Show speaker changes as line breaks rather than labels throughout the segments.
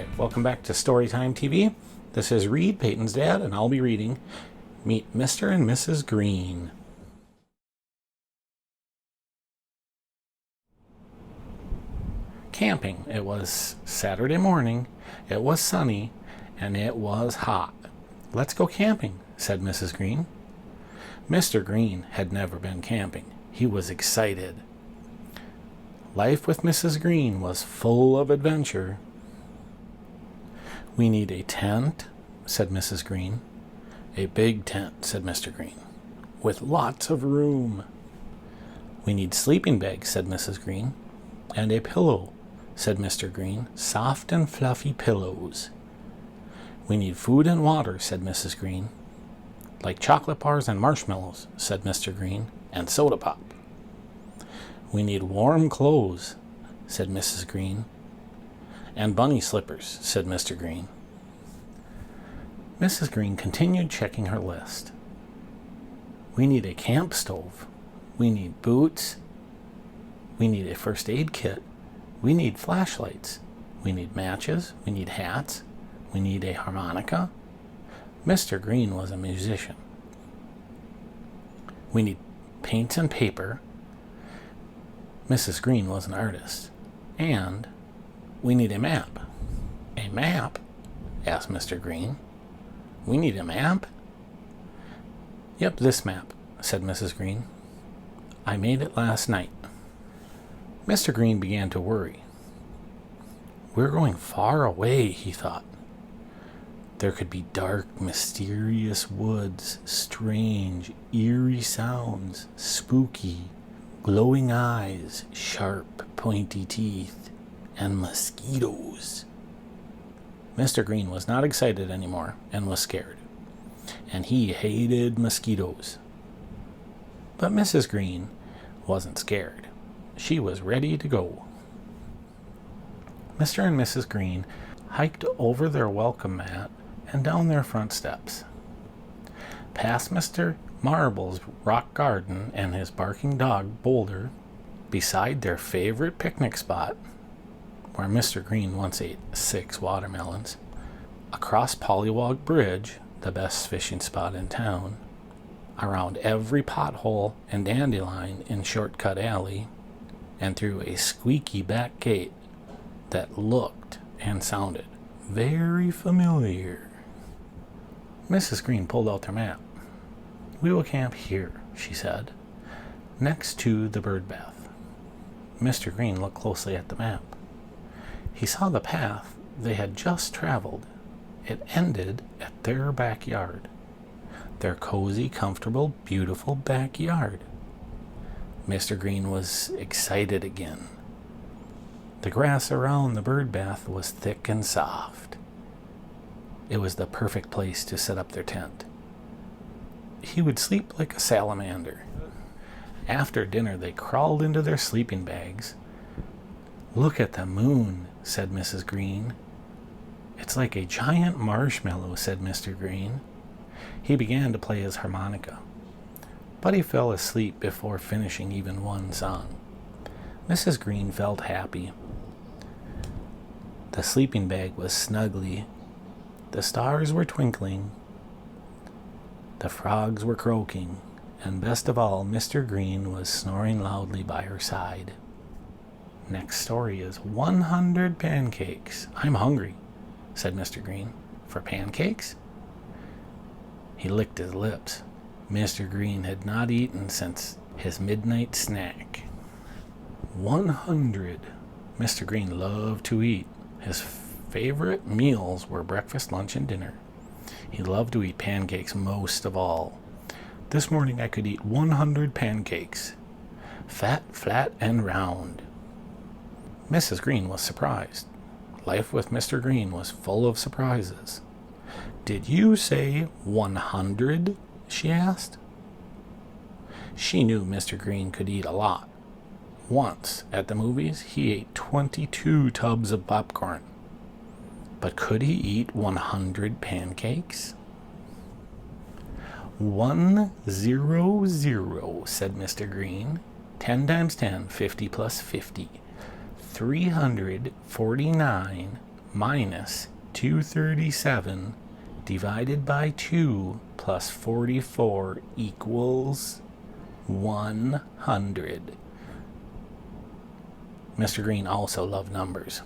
Hi, welcome back to Storytime TV. This is Reed, Peyton's dad, and I'll be reading Meet Mr. and Mrs. Green. Camping. It was Saturday morning, it was sunny, and it was hot. Let's go camping, said Mrs. Green. Mr. Green had never been camping. He was excited. Life with Mrs. Green was full of adventure. We need a tent, said Mrs. Green. A big tent, said Mr. Green, with lots of room. We need sleeping bags, said Mrs. Green. And a pillow, said Mr. Green. Soft and fluffy pillows. We need food and water, said Mrs. Green. Like chocolate bars and marshmallows, said Mr. Green, and soda pop. We need warm clothes, said Mrs. Green. And bunny slippers, said Mr. Green. Mrs. Green continued checking her list. We need a camp stove. We need boots. We need a first aid kit. We need flashlights. We need matches. We need hats. We need a harmonica. Mr. Green was a musician. We need paints and paper. Mrs. Green was an artist. And we need a map. A map? Asked Mr. Green. We need a map? Yep, this map, said Mrs. Green. I made it last night. Mr. Green began to worry. We're going far away, he thought. There could be dark, mysterious woods, strange, eerie sounds, spooky, glowing eyes, sharp, pointy teeth, and mosquitoes. Mr. Green was not excited anymore and was scared. And he hated mosquitoes. But Mrs. Green wasn't scared. She was ready to go. Mr. and Mrs. Green hiked over their welcome mat and down their front steps. Past Mr. Marble's rock garden and his barking dog, Boulder, beside their favorite picnic spot, where Mr. Green once ate 6 watermelons, across Pollywog Bridge, the best fishing spot in town, around every pothole and dandelion in Shortcut Alley, and through a squeaky back gate that looked and sounded very familiar. Mrs. Green pulled out their map. We will camp here, she said, next to the bird bath. Mr. Green looked closely at the map. He saw the path they had just traveled. It ended at their backyard. Their cozy, comfortable, beautiful backyard. Mr. Green was excited again. The grass around the bird bath was thick and soft. It was the perfect place to set up their tent. He would sleep like a salamander. After dinner, they crawled into their sleeping bags. Look at the moon, said Mrs. Green. It's like a giant marshmallow, said Mr. Green. He began to play his harmonica, but he fell asleep before finishing even one song. Mrs. Green felt happy. The sleeping bag was snugly. The stars were twinkling. The frogs were croaking, and best of all, Mr. Green was snoring loudly by her side. Next story is 100 Pancakes. I'm hungry, said Mr. Green. For pancakes? He licked his lips. Mr. Green had not eaten since his midnight snack. 100. Mr. Green loved to eat. His favorite meals were breakfast, lunch, and dinner. He loved to eat pancakes most of all. This morning I could eat 100 pancakes. Fat, flat, and round. Mrs. Green was surprised. Life with Mr. Green was full of surprises. Did you say 100? She asked. She knew Mr. Green could eat a lot. Once, at the movies, he ate 22 tubs of popcorn. But could he eat 100 pancakes? 100, said Mr. Green. 10 times 10, 50 plus 50. 349 minus 237 divided by 2 plus 44 equals 100. Mr. Green also loved numbers.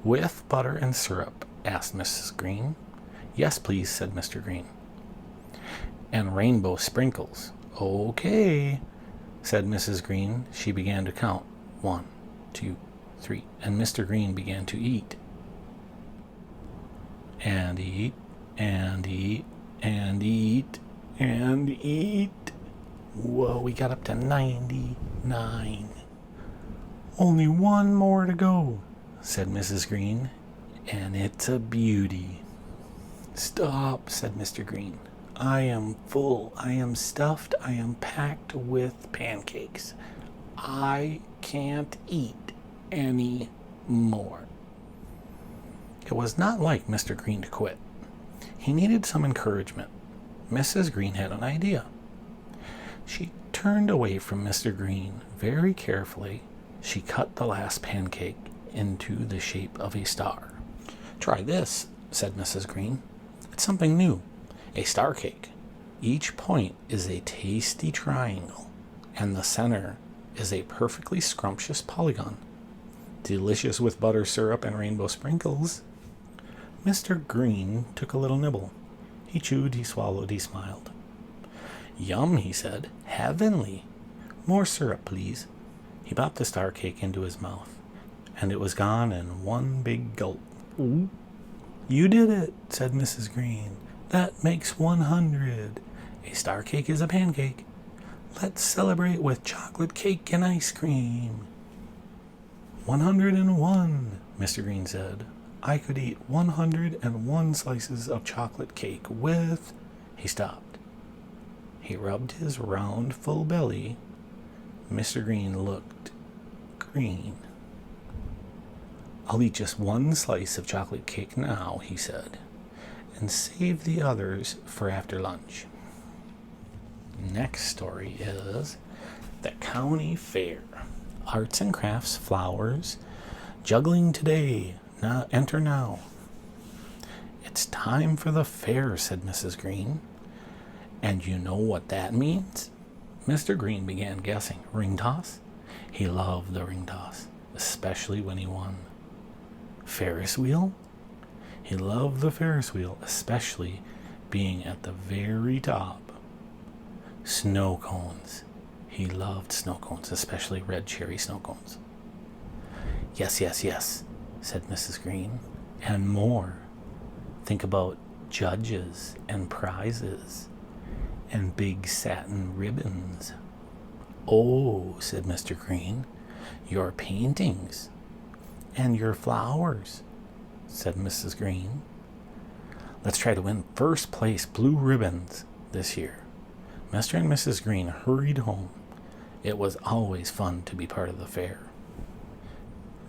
With butter and syrup, asked Mrs. Green. Yes, please, said Mr. Green. And rainbow sprinkles. Okay, said Mrs. Green. She began to count. 1, 2, 3. And Mr. Green began to eat. And eat, and eat, and eat, and eat. Whoa, we got up to 99. Only one more to go, said Mrs. Green, and it's a beauty. Stop, said Mr. Green. I am full, I am stuffed, I am packed with pancakes. I can't eat any more. It was not like Mr. Green to quit. He needed some encouragement. Mrs. Green had an idea. She turned away from Mr. Green very carefully. She cut the last pancake into the shape of a star. Try this, said Mrs. Green. It's something new. A star cake. Each point is a tasty triangle, and the center is a perfectly scrumptious polygon. Delicious with butter syrup and rainbow sprinkles. Mr. Green took a little nibble. He chewed, he swallowed, he smiled. Yum, he said. Heavenly. More syrup, please. He popped the star cake into his mouth, and it was gone in one big gulp. Ooh. You did it, said Mrs. Green. That makes 100. A star cake is a pancake. Let's celebrate with chocolate cake and ice cream. 101, Mr. Green said. I could eat 101 slices of chocolate cake with... He stopped. He rubbed his round, full belly. Mr. Green looked green. I'll eat just one slice of chocolate cake now, he said, and save the others for after lunch. Next story is the county fair. Arts and crafts, flowers, juggling today. Now, enter now. It's time for the fair, said Mrs. Green. And you know what that means? Mr. Green began guessing. Ring toss? He loved the ring toss, especially when he won. Ferris wheel? He loved the Ferris wheel, especially being at the very top. Snow cones. He loved snow cones, especially red cherry snow cones. Yes, yes, yes, said Mrs. Green. And more. Think about judges and prizes and big satin ribbons. Oh, said Mr. Green, your paintings and your flowers, said Mrs. Green. Let's try to win first place blue ribbons this year. Mr. and Mrs. Green hurried home. It was always fun to be part of the fair.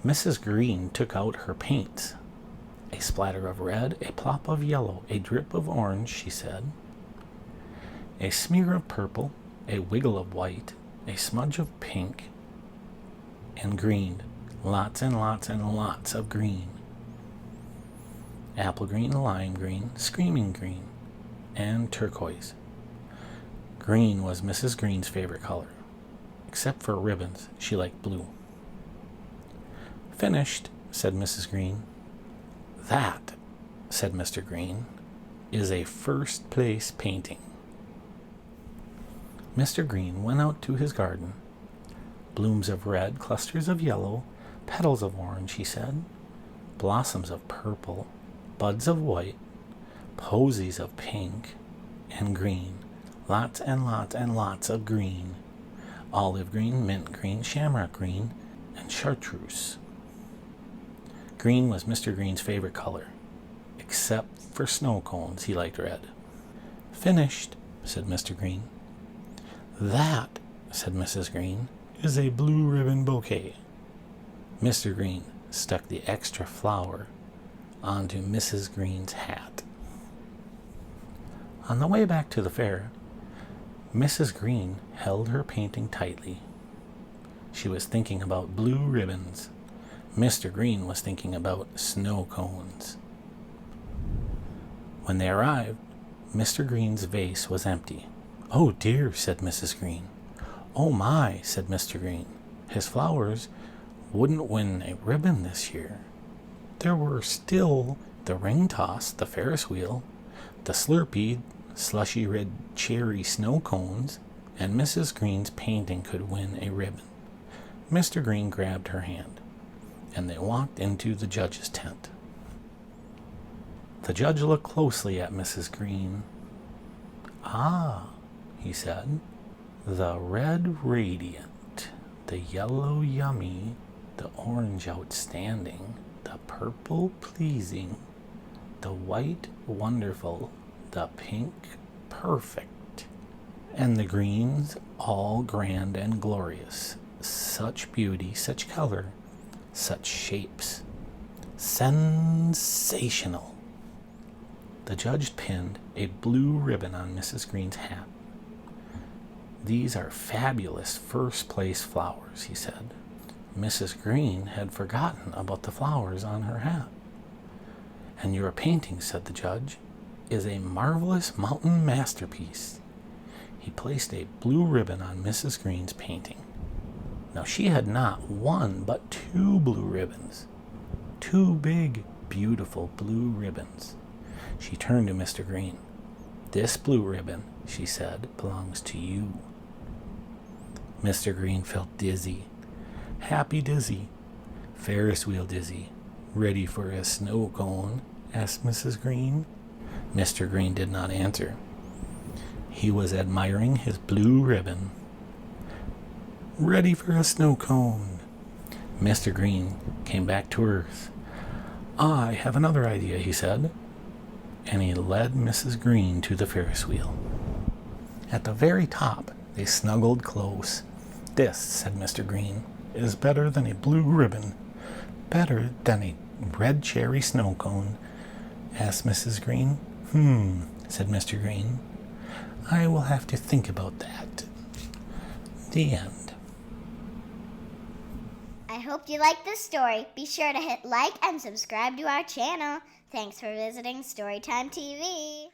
Mrs. Green took out her paints. A splatter of red, a plop of yellow, a drip of orange, she said. A smear of purple, a wiggle of white, a smudge of pink, and green. Lots and lots and lots of green. Apple green, lime green, screaming green, and turquoise. Green was Mrs. Green's favorite color. Except for ribbons, she liked blue. Finished, said Mrs. Green. That, said Mr. Green, is a first place painting. Mr. Green went out to his garden. Blooms of red, clusters of yellow, petals of orange, he said, blossoms of purple, buds of white, posies of pink and green, lots and lots and lots of green, olive green, mint green, shamrock green, and chartreuse. Green was Mr. Green's favorite color, except for snow cones. He liked red. Finished, said Mr. Green. That, said Mrs. Green, is a blue ribbon bouquet. Mr. Green stuck the extra flower onto Mrs. Green's hat. On the way back to the fair, Mrs. Green held her painting tightly. She was thinking about blue ribbons. Mr. Green was thinking about snow cones. When they arrived, Mr. Green's vase was empty. "Oh dear," said Mrs. Green. "Oh my," said Mr. Green. His flowers wouldn't win a ribbon this year. There were still the ring toss, the Ferris wheel, the Slurpee, slushy red cherry snow cones, and Mrs. Green's painting could win a ribbon. Mr. Green grabbed her hand, and they walked into the judge's tent. The judge looked closely at Mrs. Green. "Ah," he said, "the red radiant, the yellow yummy, the orange outstanding, the purple pleasing, the white wonderful, the pink perfect, and the greens all grand and glorious. Such beauty, such color, such shapes. Sensational." The judge pinned a blue ribbon on Mrs. Green's hat. "These are fabulous first-place flowers," he said. Mrs. Green had forgotten about the flowers on her hat. "And your painting," said the judge, "is a marvelous mountain masterpiece." He placed a blue ribbon on Mrs. Green's painting. Now she had not one but 2 blue ribbons. 2 big, beautiful blue ribbons. She turned to Mr. Green. "This blue ribbon," she said, "belongs to you." Mr. Green felt dizzy. Happy dizzy. Ferris wheel dizzy. "Ready for a snow cone?" asked Mrs. Green. Mr. Green did not answer. He was admiring his blue ribbon. "Ready for a snow cone." Mr. Green came back to earth. "I have another idea," he said, and he led Mrs. Green to the Ferris wheel. At the very top, they snuggled close. "This," said Mr. Green, "is better than a blue ribbon." "Better than a red cherry snow cone?" asked Mrs. Green. Said Mr. Green. "I will have to think about that." The end.
I hope you liked this story. Be sure to hit like and subscribe to our channel. Thanks for visiting Storytime TV.